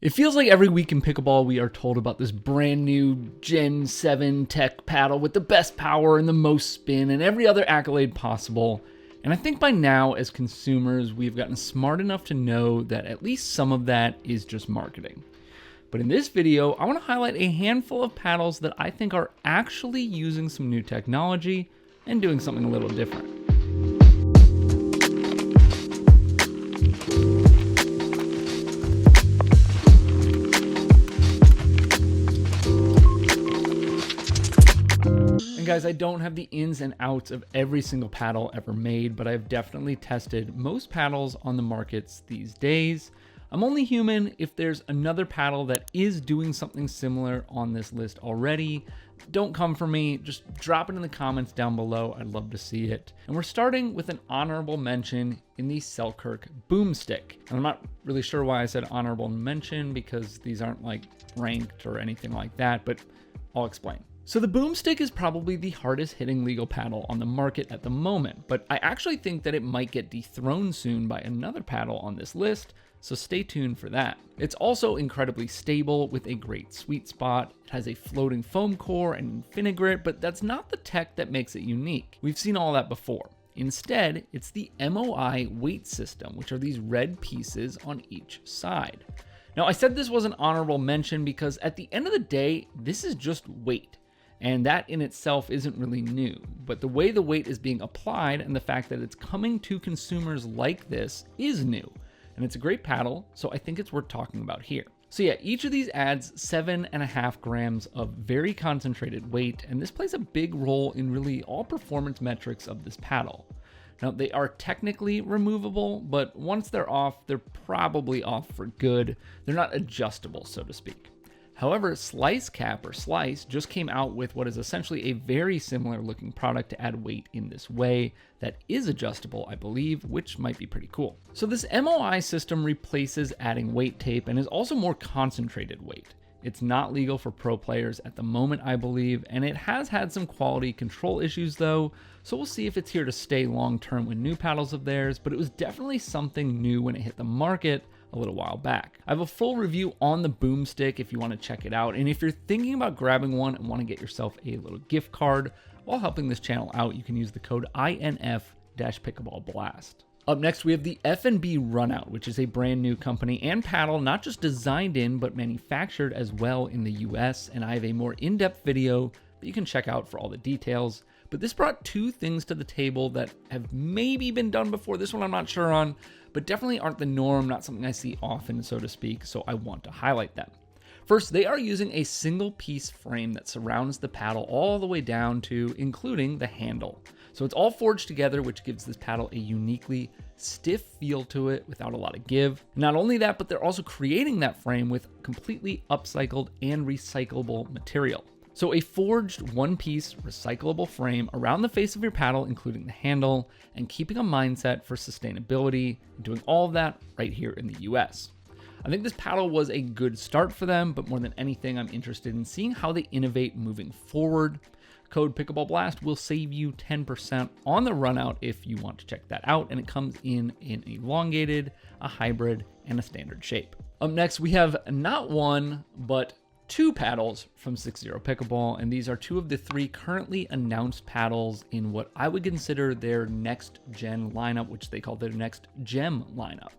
It feels like every week in pickleball we are told about this brand new Gen 7 tech paddle with the best power and the most spin and every other accolade possible. And I think by now as consumers we've gotten smart enough to know that at least some of that is just marketing. But in this video I want to highlight a handful of paddles that I think are actually using some new technology and doing something a little different. Guys, I don't have the ins and outs of every single paddle ever made, but I've definitely tested most paddles on the markets these days. I'm only human. If there's another paddle that is doing something similar on this list already, don't come for me, just drop it in the comments down below. I'd love to see it. And we're starting with an honorable mention in the Selkirk Boomstik. And I'm not really sure why I said honorable mention because these aren't like ranked or anything like that, but I'll explain. So the Boomstik is probably the hardest hitting legal paddle on the market at the moment, but I actually think that it might get dethroned soon by another paddle on this list, so stay tuned for that. It's also incredibly stable with a great sweet spot. It has a floating foam core and Infinigrit, but that's not the tech that makes it unique. We've seen all that before. Instead, it's the MOI weight system, which are these red pieces on each side. Now, I said this was an honorable mention because at the end of the day, this is just weight. And that in itself isn't really new, but the way the weight is being applied and the fact that it's coming to consumers like this is new. And it's a great paddle, so I think it's worth talking about here. So yeah, each of these adds 7.5 grams of very concentrated weight, and this plays a big role in really all performance metrics of this paddle. Now, they are technically removable, but once they're off, they're probably off for good. They're not adjustable, so to speak. However, Slice Cap or Slice just came out with what is essentially a very similar looking product to add weight in this way that is adjustable, I believe, which might be pretty cool. So this MOI system replaces adding weight tape and is also more concentrated weight. It's not legal for pro players at the moment, I believe, and it has had some quality control issues though, so we'll see if it's here to stay long term with new paddles of theirs, but it was definitely something new when it hit the market a little while back. I have a full review on the Boomstik if you want to check it out, and if you're thinking about grabbing one and want to get yourself a little gift card while helping this channel out, you can use the code INF-Pickleballblast. Up next, we have the F&B Runout, which is a brand new company and paddle not just designed in, but manufactured as well in the US, and I have a more in-depth video that you can check out for all the details. But this brought two things to the table that have maybe been done before. This one I'm not sure on, but definitely aren't the norm, not something I see often, so to speak, so I want to highlight them. First, they are using a single piece frame that surrounds the paddle all the way down to including the handle. So it's all forged together, which gives this paddle a uniquely stiff feel to it without a lot of give. Not only that, but they're also creating that frame with completely upcycled and recyclable material. So a forged one-piece recyclable frame around the face of your paddle, including the handle, and keeping a mindset for sustainability, and doing all of that right here in the US. I think this paddle was a good start for them, but more than anything, I'm interested in seeing how they innovate moving forward. Code PickleballBlast will save you 10% on the Runout if you want to check that out, and it comes in an elongated, a hybrid, and a standard shape. Up next, we have not one, but two paddles from 60 Pickleball, and these are two of the three currently announced paddles in what I would consider their next gen lineup, which they call their next gem lineup.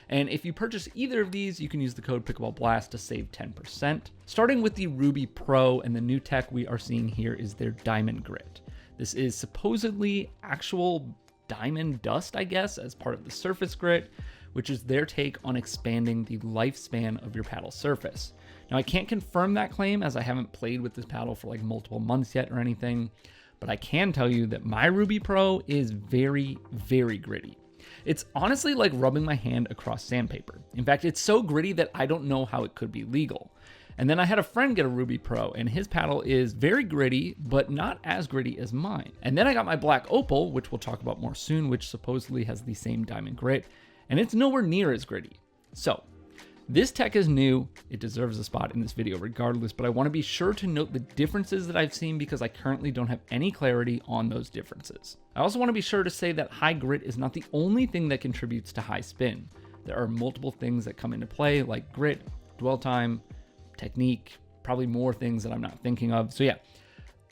And if you purchase either of these, you can use the code PickleballBlast to save 10%. Starting with the Ruby Pro, and the new tech we are seeing here is their Diamond Grit. This is supposedly actual diamond dust, I guess, as part of the surface grit, which is their take on expanding the lifespan of your paddle surface. Now, I can't confirm that claim as I haven't played with this paddle for like multiple months yet or anything, but I can tell you that my Ruby Pro is very, very gritty. It's honestly like rubbing my hand across sandpaper. In fact, it's so gritty that I don't know how it could be legal. And then I had a friend get a Ruby Pro, and his paddle is very gritty, but not as gritty as mine. And then I got my black Opal, which we'll talk about more soon, which supposedly has the same diamond grit, and it's nowhere near as gritty. So this tech is new, it deserves a spot in this video regardless, but I want to be sure to note the differences that I've seen because I currently don't have any clarity on those differences. I also want to be sure to say that high grit is not the only thing that contributes to high spin. There are multiple things that come into play like grit, dwell time, technique, probably more things that I'm not thinking of. So yeah,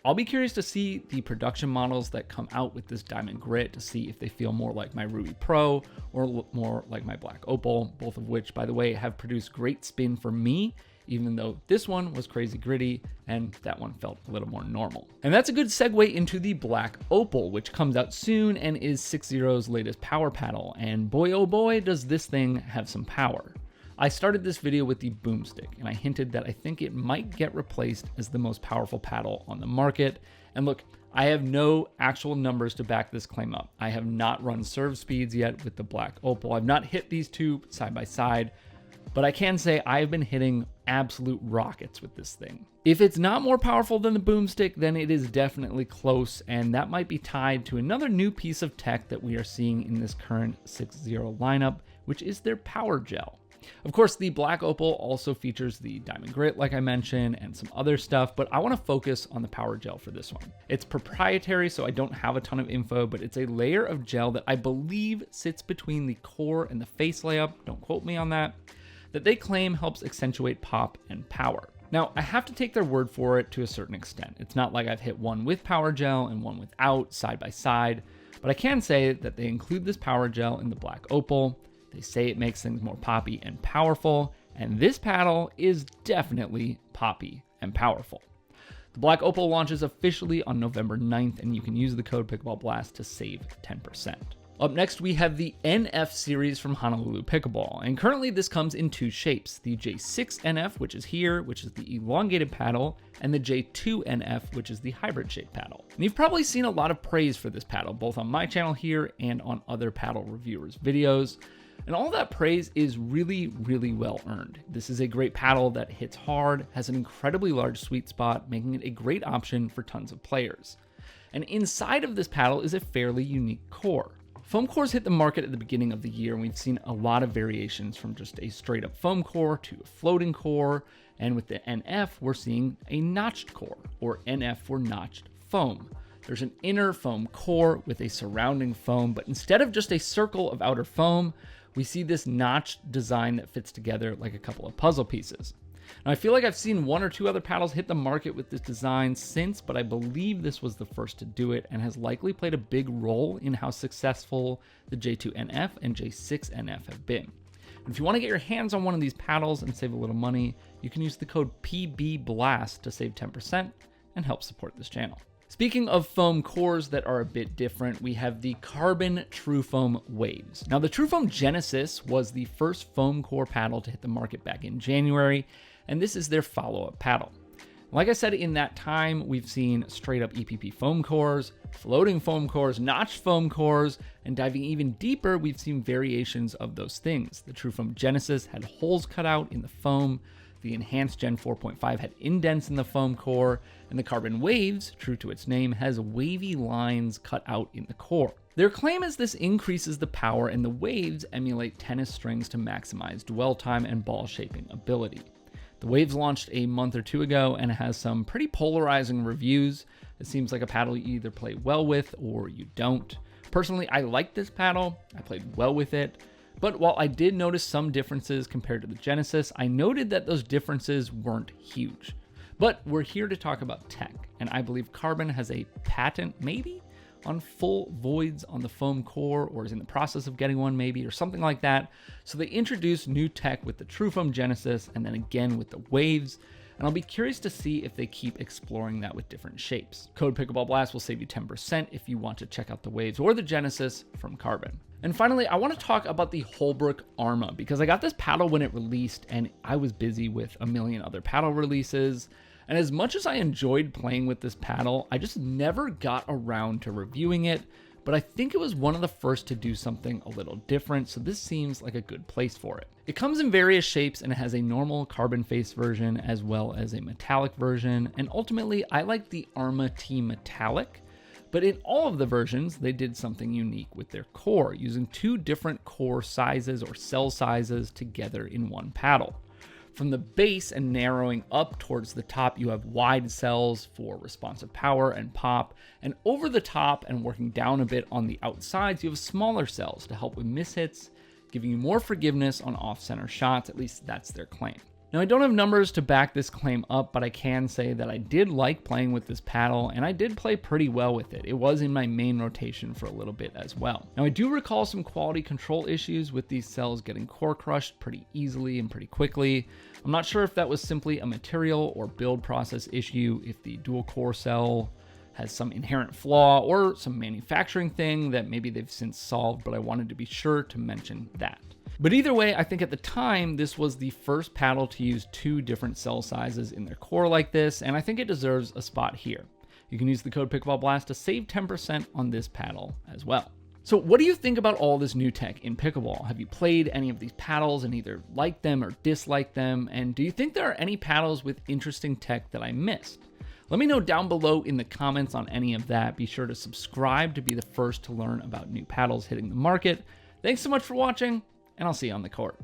I'll be curious to see the production models that come out with this diamond grit to see if they feel more like my Ruby Pro or more like my Black Opal, both of which, by the way, have produced great spin for me, even though this one was crazy gritty and that one felt a little more normal. And that's a good segue into the Black Opal, which comes out soon and is 6Zero's latest power paddle. And boy, oh boy, does this thing have some power. I started this video with the Boomstik, and I hinted that I think it might get replaced as the most powerful paddle on the market. And look, I have no actual numbers to back this claim up. I have not run serve speeds yet with the Black Opal. I've not hit these two side by side, but I can say I've been hitting absolute rockets with this thing. If it's not more powerful than the Boomstik, then it is definitely close, and that might be tied to another new piece of tech that we are seeing in this current 6Zero lineup, which is their power gel. Of course, the Black Opal also features the diamond grit, like I mentioned, and some other stuff, but I want to focus on the power gel for this one. It's proprietary, so I don't have a ton of info, but it's a layer of gel that I believe sits between the core and the face layup, don't quote me on that they claim helps accentuate pop and power. Now, I have to take their word for it to a certain extent. It's not like I've hit one with power gel and one without side by side, but I can say that they include this power gel in the Black Opal. They say it makes things more poppy and powerful, and this paddle is definitely poppy and powerful. The Black Opal launches officially on November 9th, and you can use the code PickleballBlast to save 10%. Up next, we have the NF series from Honolulu Pickleball, and currently this comes in two shapes, the J6NF, which is here, which is the elongated paddle, and the J2NF, which is the hybrid shape paddle. And you've probably seen a lot of praise for this paddle, both on my channel here and on other paddle reviewers' videos. And all that praise is really, really well earned. This is a great paddle that hits hard, has an incredibly large sweet spot, making it a great option for tons of players. And inside of this paddle is a fairly unique core. Foam cores hit the market at the beginning of the year, and we've seen a lot of variations from just a straight up foam core to a floating core. And with the NF, we're seeing a notched core, or NF for notched foam. There's an inner foam core with a surrounding foam, but instead of just a circle of outer foam, we see this notched design that fits together like a couple of puzzle pieces. Now, I feel like I've seen one or two other paddles hit the market with this design since, but I believe this was the first to do it and has likely played a big role in how successful the J2NF and J6NF have been. And if you want to get your hands on one of these paddles and save a little money, you can use the code PBBLAST to save 10% and help support this channel. Speaking of foam cores that are a bit different, we have the CRBN Trufoam Waves. Now, the Trufoam Genesis was the first foam core paddle to hit the market back in January, and this is their follow-up paddle. Like I said, in that time, we've seen straight up EPP foam cores, floating foam cores, notched foam cores, and diving even deeper, we've seen variations of those things. The Trufoam Genesis had holes cut out in the foam, the enhanced Gen 4.5 had indents in the foam core, and the CRBN Waves, true to its name, has wavy lines cut out in the core. Their claim is this increases the power, and the waves emulate tennis strings to maximize dwell time and ball shaping ability. The Waves launched a month or two ago and has some pretty polarizing reviews. It seems like a paddle you either play well with or you don't. Personally, I like this paddle. I played well with it. But while I did notice some differences compared to the Genesis, I noted that those differences weren't huge. But we're here to talk about tech, and I believe CRBN has a patent, maybe, on full voids on the foam core, or is in the process of getting one maybe, or something like that. So they introduced new tech with the Trufoam Genesis, and then again with the Waves, and I'll be curious to see if they keep exploring that with different shapes. Code PickleballBlast will save you 10% if you want to check out the Waves or the Genesis from CRBN. And finally, I want to talk about the Holbrook Arma, because I got this paddle when it released and I was busy with a million other paddle releases. And as much as I enjoyed playing with this paddle, I just never got around to reviewing it, but I think it was one of the first to do something a little different, so this seems like a good place for it. It comes in various shapes and it has a normal carbon face version as well as a metallic version, and ultimately I like the Arma T Metallic. But in all of the versions, they did something unique with their core, using two different core sizes or cell sizes together in one paddle. From the base and narrowing up towards the top, you have wide cells for responsive power and pop, and over the top and working down a bit on the outsides, you have smaller cells to help with mishits, giving you more forgiveness on off-center shots, at least that's their claim. Now, I don't have numbers to back this claim up, but I can say that I did like playing with this paddle, and I did play pretty well with it. It was in my main rotation for a little bit as well. Now, I do recall some quality control issues with these cells getting core crushed pretty easily and pretty quickly. I'm not sure if that was simply a material or build process issue, if the dual core cell has some inherent flaw or some manufacturing thing that maybe they've since solved, but I wanted to be sure to mention that. But either way, I think at the time, this was the first paddle to use 2 different cell sizes in their core like this, and I think it deserves a spot here. You can use the code PickleballBlast to save 10% on this paddle as well. So what do you think about all this new tech in pickleball? Have you played any of these paddles and either liked them or disliked them? And do you think there are any paddles with interesting tech that I missed? Let me know down below in the comments on any of that. Be sure to subscribe to be the first to learn about new paddles hitting the market. Thanks so much for watching, and I'll see you on the court.